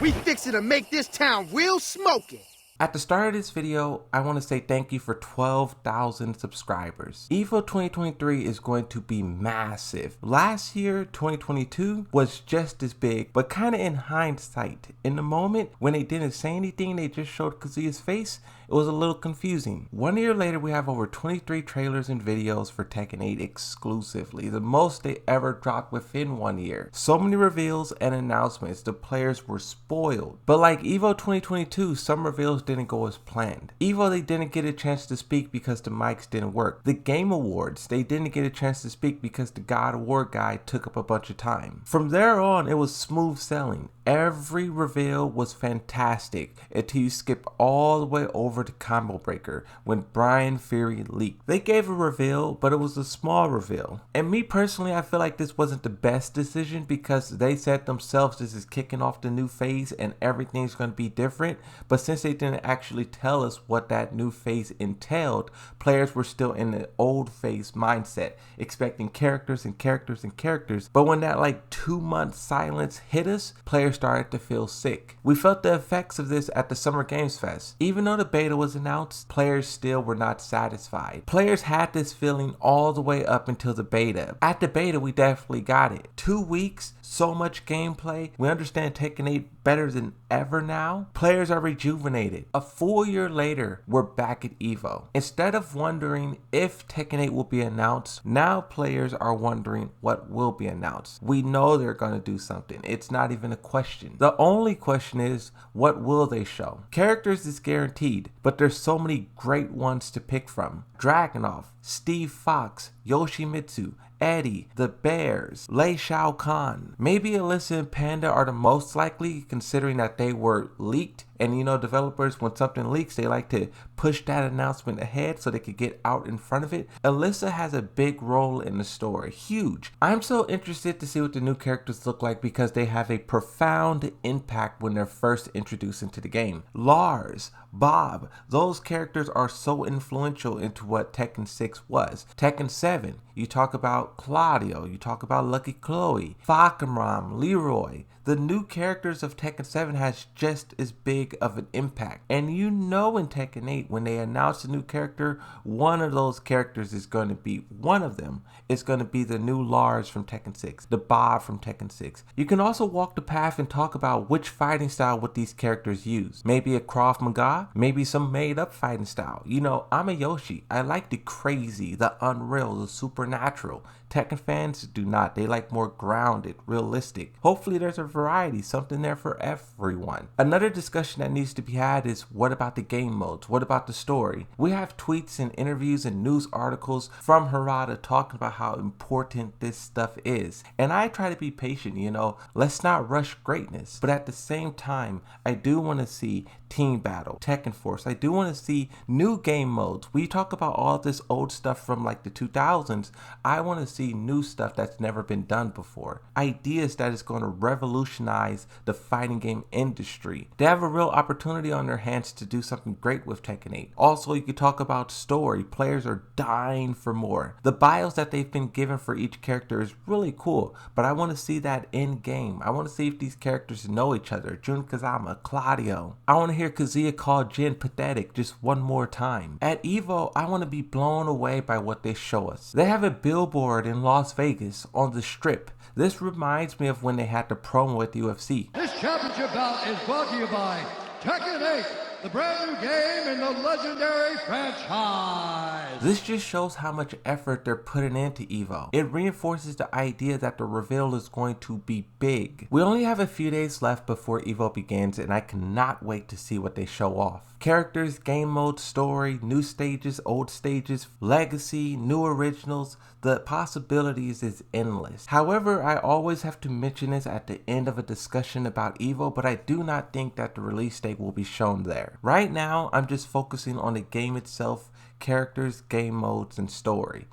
We fixin' to make this town real smoking. At the start of this video, I want to say thank you for 12,000 subscribers. EVO 2023 is going to be massive. Last year, 2022, was just as big, but kind of in hindsight. In the moment, when they didn't say anything, they just showed Kazuya's face, it was a little confusing. 1 year later, we have over 23 trailers and videos for Tekken 8 exclusively, the most they ever dropped within 1 year. So many reveals and announcements, the players were spoiled. But like EVO 2022, some reveals didn't go as planned. EVO, they didn't get a chance to speak because the mics didn't work. The Game Awards, they didn't get a chance to speak because the God Award guy took up a bunch of time. From there on, it was smooth sailing. Every reveal was fantastic until you skip all the way over to Combo Breaker when Brian Fury leaked. They gave a reveal, but it was a small reveal. And me personally, I feel like this wasn't the best decision because they said themselves this is kicking off the new phase and everything's going to be different. But since they didn't actually tell us what that new phase entailed, players were still in the old phase mindset, expecting characters and characters and characters. But when that like 2-month silence hit us, players started to feel sick. We felt the effects of this at the Summer Games Fest. Even though the beta was announced, players still were not satisfied. Players had this feeling all the way up until the beta. At the beta, we definitely got it. 2 weeks, so much gameplay. We understand Tekken 8 better than ever now. Players are rejuvenated. A full year later, we're back at EVO. Instead of wondering if Tekken 8 will be announced, now players are wondering what will be announced. We know they're going to do something. It's not even a question. The only question is, what will they show? Characters is guaranteed, but there's so many great ones to pick from. Dragunov, Steve Fox, Yoshimitsu, Eddie, the Bears, Lei Shao Kahn. Maybe Alyssa and Panda are the most likely considering that they were leaked. And you know, developers, when something leaks, they like to push that announcement ahead so they could get out in front of it. Alyssa has a big role in the story, huge. I'm so interested to see what the new characters look like because they have a profound impact when they're first introduced into the game. Lars, Bob, those characters are so influential into what Tekken 6 was. Tekken 7, you talk about Claudio, you talk about Lucky Chloe, Fakamram, Leroy. The new characters of Tekken 7 has just as big of an impact. And you know in Tekken 8, when they announce a new character, one of those characters is going to be, one of them is going to be the new Lars from Tekken 6, the Bob from Tekken 6. You can also walk the path and talk about which fighting style would these characters use. Maybe a Krav Maga, maybe some made up fighting style. You know, I'm a Yoshi. I like the crazy, the unreal, the supernatural. Tekken fans do not. They like more grounded, realistic. Hopefully there's a variety, something there for everyone. Another discussion that needs to be had is, what about the game modes? What about the story? We have tweets and interviews and news articles from Harada talking about how important this stuff is. And I try to be patient, you know, let's not rush greatness. But at the same time, I do want to see Team Battle, Tekken Force. I do want to see new game modes. We talk about all this old stuff from like the 2000s. I want to see new stuff that's never been done before. Ideas that is going to revolutionize the fighting game industry. They have a real opportunity on their hands to do something great with Tekken 8. Also, you could talk about story. Players are dying for more. The bios that they've been given for each character is really cool, but I want to see that in game. I want to see if these characters know each other. Jun Kazama, Claudio. I want to hear Kazuya call Jin pathetic just one more time. At EVO, I want to be blown away by what they show us. They have a billboard in Las Vegas on the Strip. This reminds me of when they had the promo at the UFC. This championship bout is brought to you by Tekken 8, the brand new game in the legendary franchise. This just shows how much effort they're putting into EVO. It reinforces the idea that the reveal is going to be big. We only have a few days left before EVO begins, and I cannot wait to see what they show off. Characters, game mode, story, new stages, old stages, legacy, new originals. The possibilities is endless. However, I always have to mention this at the end of a discussion about EVO, but I do not think that the release date will be shown there. Right now, I'm just focusing on the game itself, characters, game modes, and story.